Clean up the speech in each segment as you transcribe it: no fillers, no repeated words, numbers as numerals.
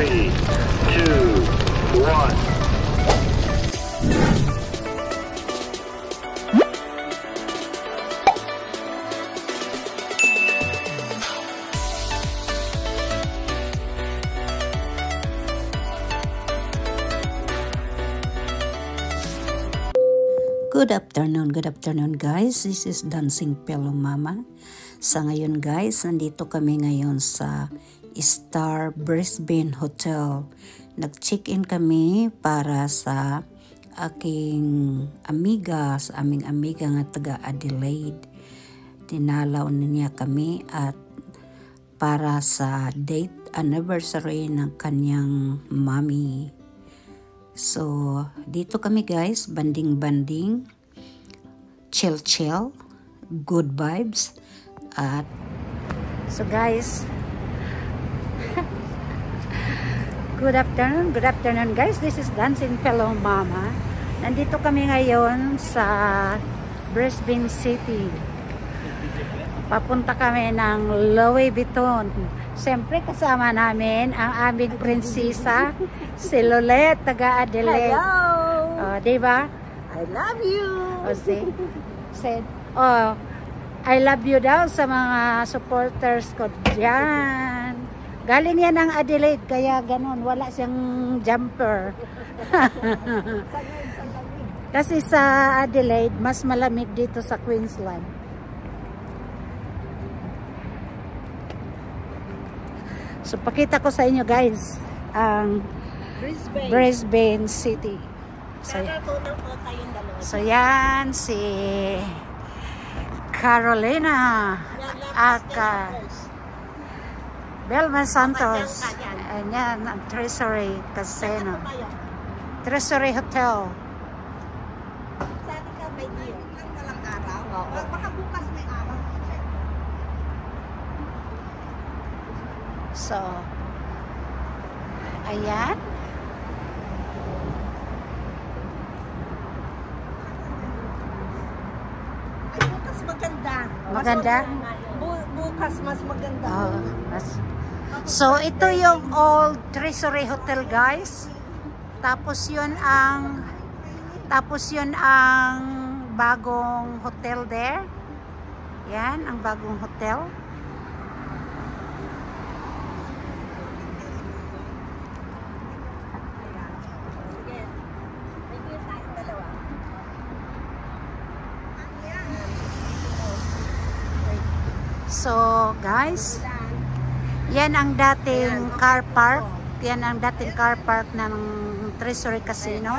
3, 2, 1. Good afternoon guys. This is Dancing Pillow Mama. Sa ngayon guys, nandito kami ngayon sa Star Brisbane Hotel. Nag-check-in kami para sa aming amiga nga taga Adelaide. Dinalaw niya kami at para sa date anniversary ng kanyang mommy. So, dito kami guys, banding-banding, chill, good vibes, at so guys, good afternoon guys, this is Dancing Pillow Mama. Nandito kami ngayon sa Brisbane City. Papunta kami ng Louis Vuitton. Siyempre kasama namin ang aming prinsesa, si Lolet, taga Adelaide. Hello! Diba? I love you! Said, I love you daw sa mga supporters ko dyan. Galing yan ng Adelaide, kaya ganun, wala siyang jumper. Kasi sa Adelaide, mas malamig dito sa Queensland. So, pakita ko sa inyo guys ang Brisbane City. So, yan si Carolina Aka Belma Santos. Ayan ang Treasury Casino. Treasury Hotel. So, ayan. Ay, bukas maganda. Maganda? Bukas mas maganda. So, ito yung Old Treasury Hotel, guys. Tapos yun ang bagong hotel there. Yan, ang bagong hotel. So, guys, yan ang dating car park. Yan ang dating car park ng Treasury Casino.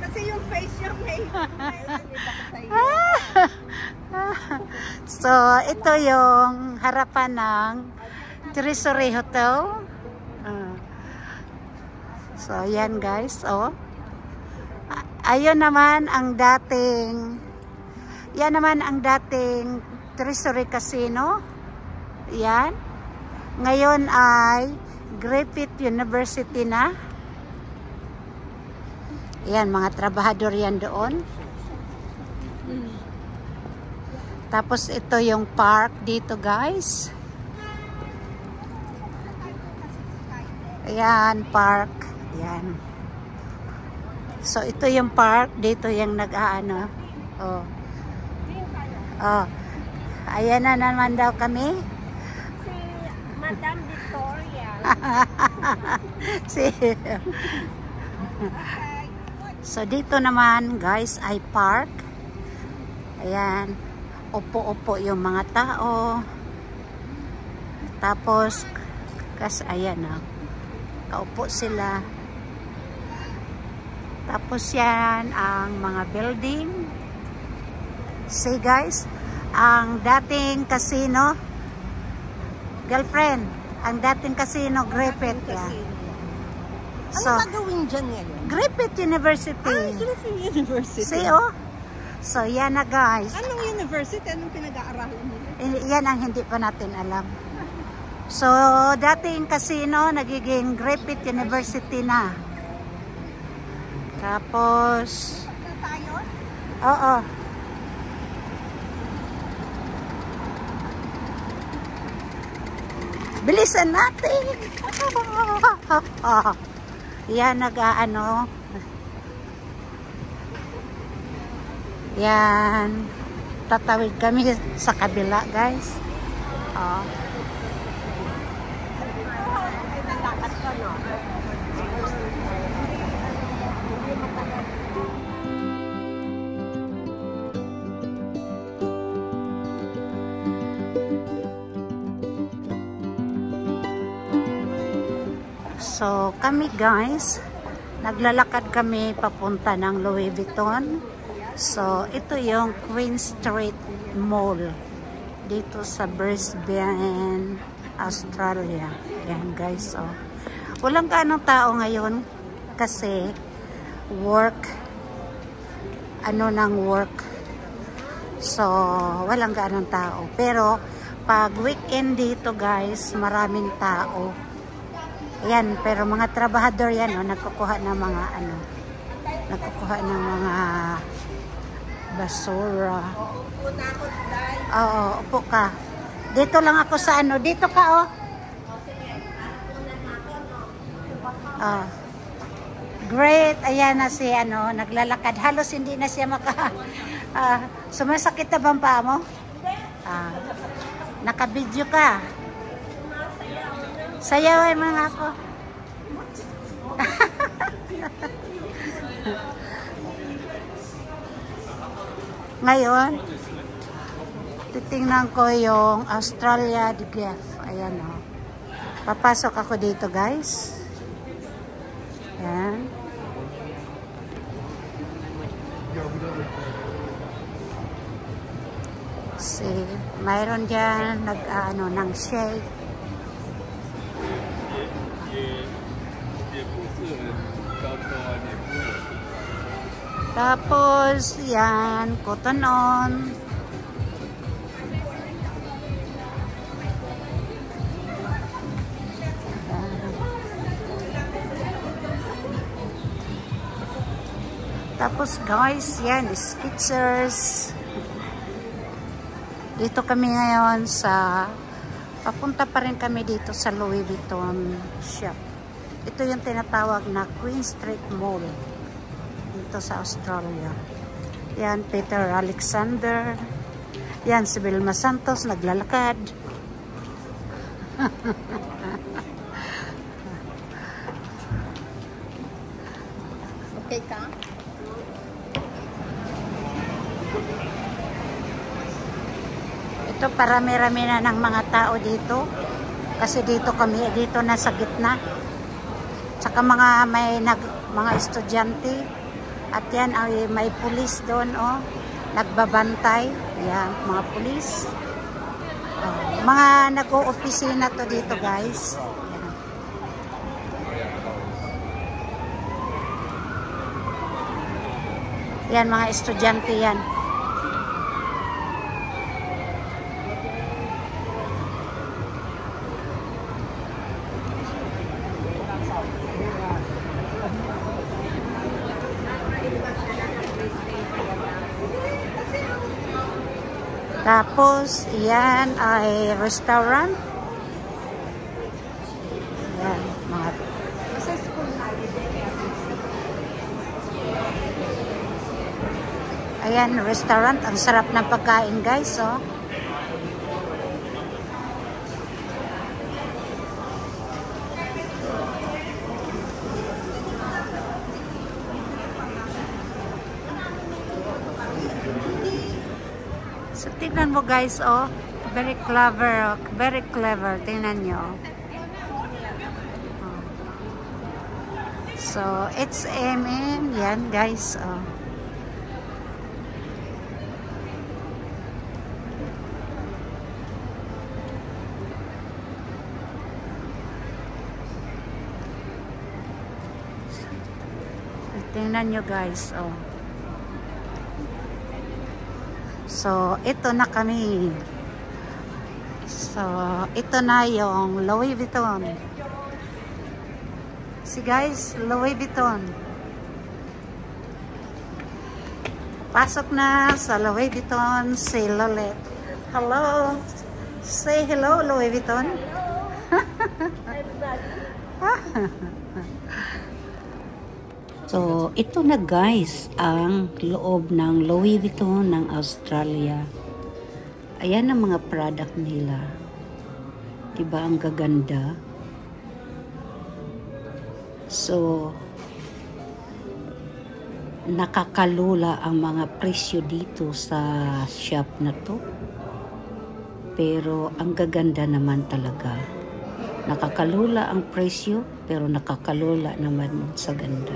Kasi yung face niya may So, ito yung harapan ng Treasury Hotel. So, yan guys. Ayun naman ang dating Treasury Casino. Yan. Ngayon ay Griffith University na. Yan, mga trabahador yan doon. Tapos ito yung park dito guys. Ayan, park. Yan. So, ito yung park. Dito yung nag-aano. Ayan na naman daw kami. si Madam Victoria. So, dito naman guys ay park. Ayan. Upo-upo yung mga tao. Tapos, ayan na. Kaupo sila. Tapos yan ang mga building. See guys, ang dating casino, girlfriend, ang dating casino, Griffith. So, ano gagawin dyan ngayon? Griffith University. Griffith University. See, So, yan na guys. Anong university? Anong pinag-aaralan nila? Yan ang hindi pa natin alam. So, dating casino, nagiging Griffith University na. Tapos, tayo? oo. Bilisan natin. Yan, nag-ano. Yan. Tatawid kami sa kabila, guys. So, kami guys, naglalakad kami papunta ng Louis Vuitton. So, ito yung Queen Street Mall dito sa Brisbane, Australia. Yan guys, oh. Walang ganong tao ngayon kasi work, work. So, walang ganong tao. Pero, pag weekend dito guys, maraming tao. Yan, pero mga trabahador yan, nagkukuha ng mga nagkukuha ng mga basura. Oo, upo ka. Dito lang ako sa dito ka great, ayan na si naglalakad. Halos hindi na siya sumasakit na bang paa mo? Naka-video ka. Sayawan mga ako. Ngayon, titingnan ko yung Australia de Gef. Ayan o. Papasok ako dito guys. Ayan. See, mayroon dyan ng shake. Tapos, yan, cotton on. Tapos, guys, yan, Skechers. Dito kami ngayon papunta pa rin kami dito sa Louis Vuitton shop. Ito yung tinatawag na Queen Street Mall dito sa Australia. Yan, Peter Alexander. Yan, si Vilma Santos naglalakad. Okay ka? Ito, parami-rami na ng mga tao dito. Kasi dito na sa gitna. Tsaka mga estudyante. At yan, may pulis doon, nagbabantay. Yan, mga pulis. Mga nag-o-opisina to dito, guys. Yan, mga estudyante yan. Tapos, yan ay restaurant. Yan, mga ayan, restaurant. Ang sarap ng pagkain, guys, oh. So, tingnan mo guys, oh. Very clever, very clever. Tingnan nyo. Oh. So, it's yan guys, oh. So, tingnan nyo guys, oh. So, ito na kami. So, ito na yung Louis Vuitton. See guys, Louis Vuitton. Pasok na sa Louis Vuitton si Lolet. Hello. Say hello, Louis Vuitton. Hello. So, ito na guys, ang loob ng Louis Vuitton ng Australia. Ayan ang mga product nila. Diba ang gaganda? So, nakakalula ang mga presyo dito sa shop na to. Pero ang gaganda naman talaga. Nakakalula ang presyo, pero nakakalula naman sa ganda.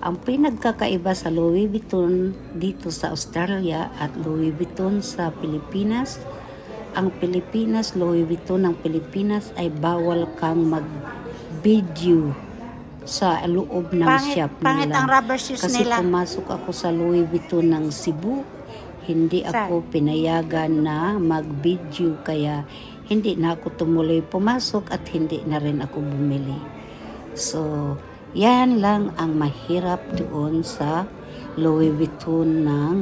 Ang pinagkakaiba sa Louis Vuitton dito sa Australia at Louis Vuitton sa Pilipinas, ang Pilipinas, Louis Vuitton ng Pilipinas ay bawal kang mag-video sa loob ng shop nila. Pangit ang rubber shoes Kasi nila. pumasok ako sa Louis Vuitton ng Cebu, hindi ako pinayagan na mag-video, kaya hindi na ako tumuloy pumasok at hindi na rin ako bumili. So, yan lang ang mahirap doon sa Louis Vuitton ng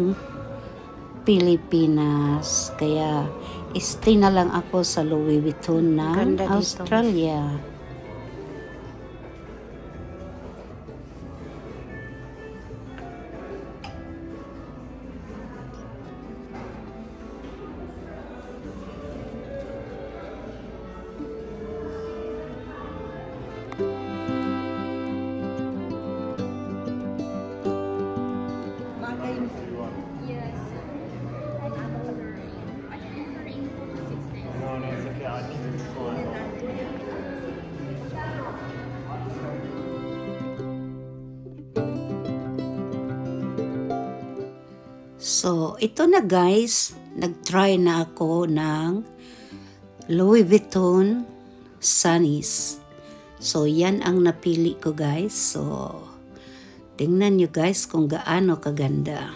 Pilipinas. Kaya, stay na lang ako sa Louis Vuitton ng Ganda dito. Australia. So, ito na guys, nag-try na ako ng Louis Vuitton Sunnies. So, yan ang napili ko guys. So, tingnan nyo guys kung gaano kaganda.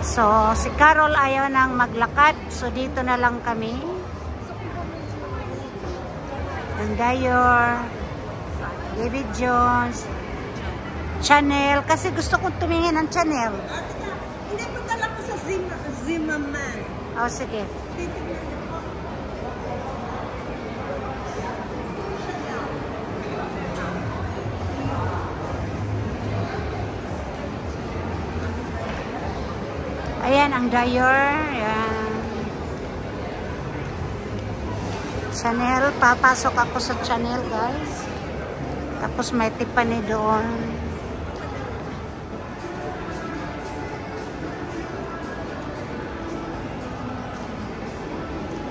So, si Carol ayaw nang maglakad. So, dito na lang kami. Ang Dior, David Jones, Chanel. Kasi gusto kong tumingin ng Chanel. Hindi, punta lang ko sa Zimmerman. Oh, sige. Ayan, ang Dior. Ayan. Chanel. Papasok ako sa Chanel, guys. Tapos may Tiffany doon.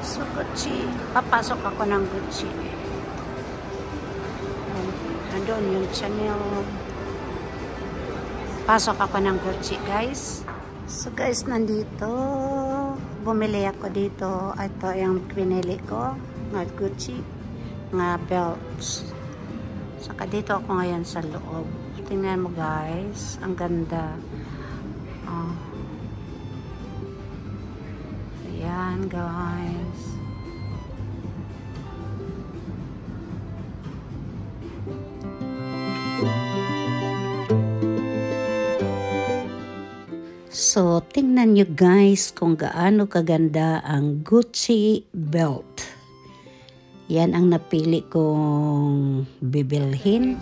So, Gucci. Papasok ako ng Gucci. Andun yung Chanel. Pasok ako ng Gucci, guys. So guys, nandito. Bumili ako dito. Ito yung pinili ko. Nga Gucci. Nga belts. Saka dito ako ngayon sa loob. Tingnan mo guys. Ang ganda. Oh. Ayan guys. So, tingnan nyo guys kung gaano kaganda ang Gucci belt. Yan ang napili kong bibilhin.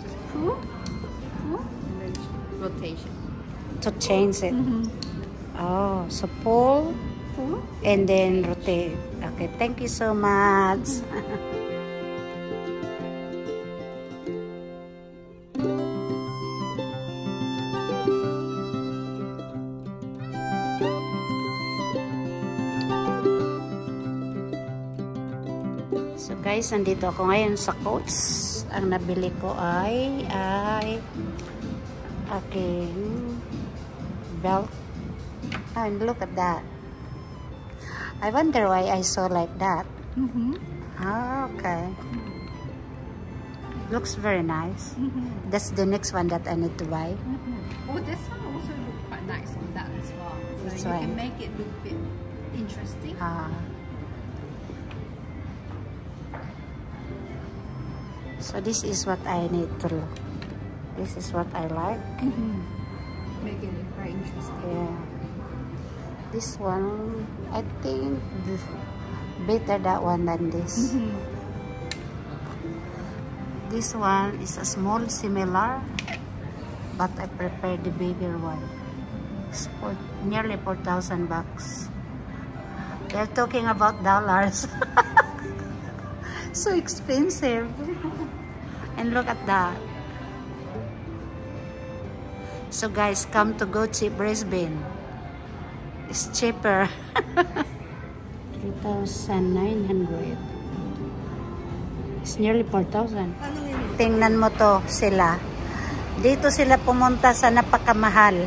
Rotation. To change it. Oh, so pull. And then rotate. Okay, thank you so much. So guys, nandito ako ngayon sa Coach. Ang nabili ko ay aking belt. And look at that. I wonder why I saw like that. Okay. Looks very nice. That's the next one that I need to buy. Oh, this one also looks quite nice on that as well. So This you one. can make it look a bit interesting. So this is what I need to look. This is what I like. Make it look very interesting. Yeah. This one, I think better that one than this. This one is a small similar, but I prefer the bigger one. It's for nearly 4,000 bucks. They're talking about dollars. So expensive. And look at that. So guys, come to Gucci Brisbane. It's cheaper. 3,900. It's nearly 4,000. Tingnan mo to sila. Dito sila pumunta sa napakamahal.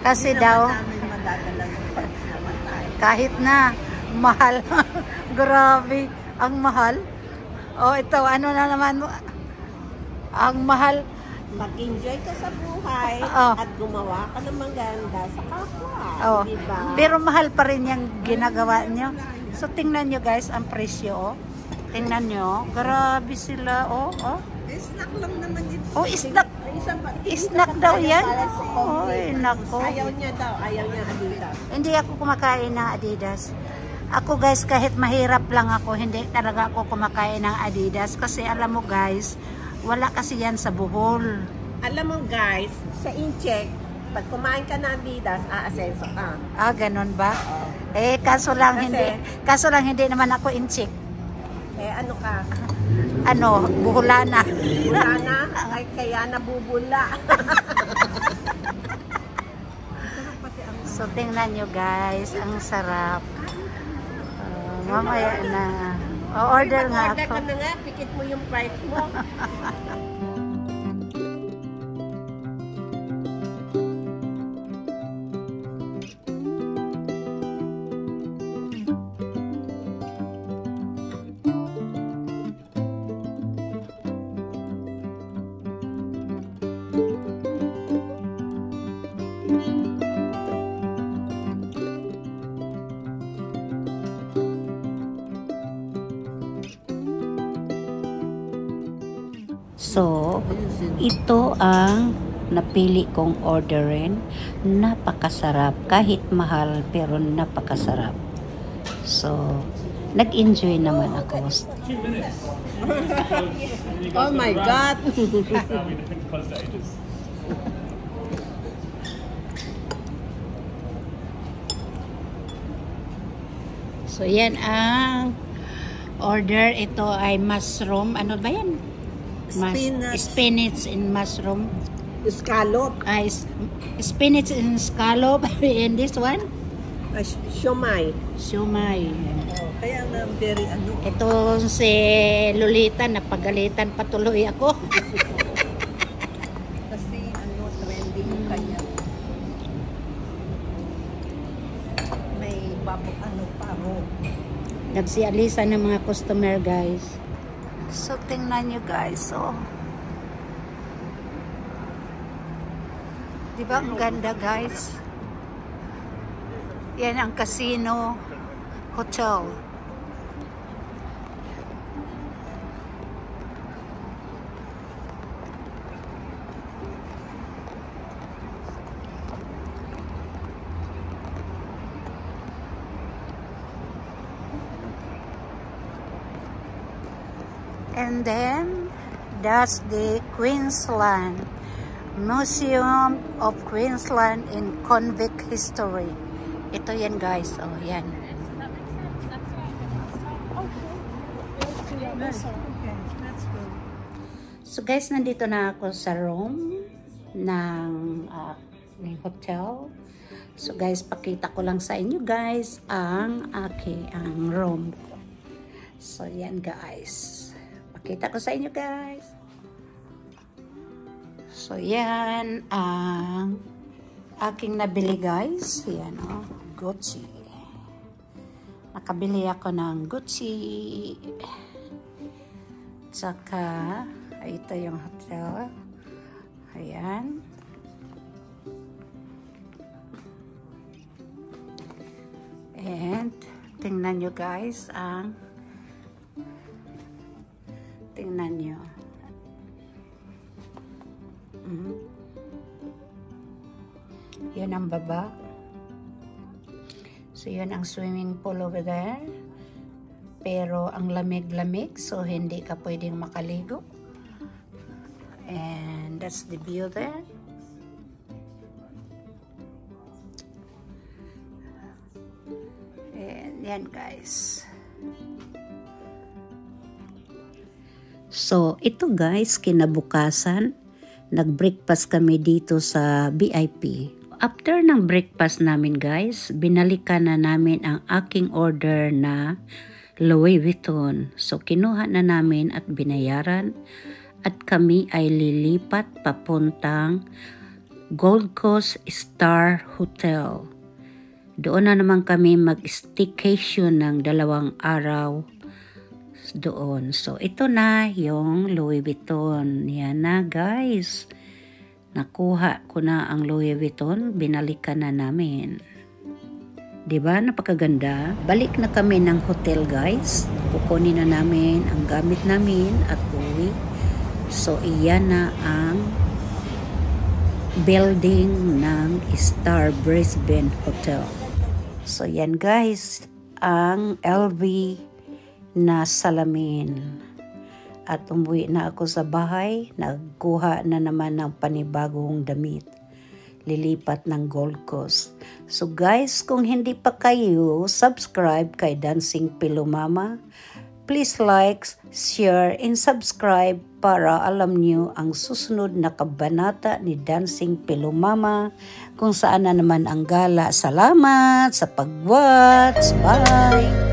Kasi daw, kahit na mahal. Grabe, ang mahal. Oh, ito, ano na naman, ang mahal. Mag-enjoy ka sa buhay at gumawa ka ng maganda sa kapwa. Oh, diba? pero mahal pa rin yung ginagawa nyo. So, tingnan nyo guys, ang presyo, oh. Tingnan nyo, grabe sila, oh, oh. Snack lang naman ito. Oh, snack. Snack daw yan. Oh, nako. Ayaw niya daw, ayaw niya Adidas. Hindi ako kumakain ng Adidas. Ako guys, kahit mahirap lang ako, hindi talaga ako kumakain ng Adidas. Kasi alam mo guys, wala kasi yan sa Bohol. Alam mo guys, sa incheck, pag kumain ka ng Adidas, aasenso ka. Ah, ganun ba? Eh, kaso lang hindi naman ako incheck. Eh, ano ka? Ano, buholana. Buholana? Ay, kaya nabubula. So, tingnan nyo guys, ang sarap. Mamaya na. O-order nga Order ako. ka na nga, pikit mo yung price mo. So, ito ang napili kong orderin. Napakasarap. Kahit mahal, pero napakasarap. So, nag-enjoy naman ako. Oh my God! So, yan ang order. Ito ay mushroom. Ano ba yan? Spinach and mushroom. Scallop. Spinach and scallop. And this one? Siomay. Siomay. Kaya na very ano. Ito si Lolita, napagalitan patuloy ako. Kasi ano, trending yung kanya. May babok ano pa mo. Nagsialisa ng mga customer guys. So, tingnan nyo guys, oh. Diba ang ganda guys? Yan ang casino hotel. And then, that's the Queensland Museum of Queensland in Convict History. Ito yan guys. Oh, yan. So guys, nandito na ako sa room ng hotel. So guys, pakita ko lang sa inyo guys ang room ko. So yan guys. Pakita ko sa inyo guys. So yan ang aking nabili guys. Yan oh, Gucci. Nakabili ako ng Gucci. Tsaka ito yung hotel. Ayan. And tingnan nyo guys ang tingnan nyo. Yan ang baba. So, yan ang swimming pool over there. pero ang lamig-lamig, so hindi ka pwedeng makaligo. And that's the view there. And yan guys. So ito guys, kinabukasan nag-breakfast kami dito sa VIP. After ng breakfast namin guys, binalikan na namin ang aking order na Louis Vuitton. So kinuha na namin at binayaran at kami ay lilipat papuntang Gold Coast Star Hotel. Doon na naman kami mag-staycation ng 2 araw doon. So ito na yung Louis Vuitton. Yan na guys. Nakuha ko na ang Louis Vuitton. Binalikan na namin. Diba? Napakaganda. Balik na kami ng hotel guys. Kukunin na namin ang gamit namin at uwi. So iyan na ang building ng Star Brisbane Hotel. So yan guys, ang LV na salamin. At umuwi na ako sa bahay, nagkuha na naman ng panibagong damit. Lilipat ng Gold Coast. So guys, kung hindi pa kayo subscribe kay Dancing Pillow Mama, please like, share, and subscribe para alam niyo ang susunod na kabanata ni Dancing Pillow Mama kung saan na naman ang gala. Salamat sa pag-watch. Bye!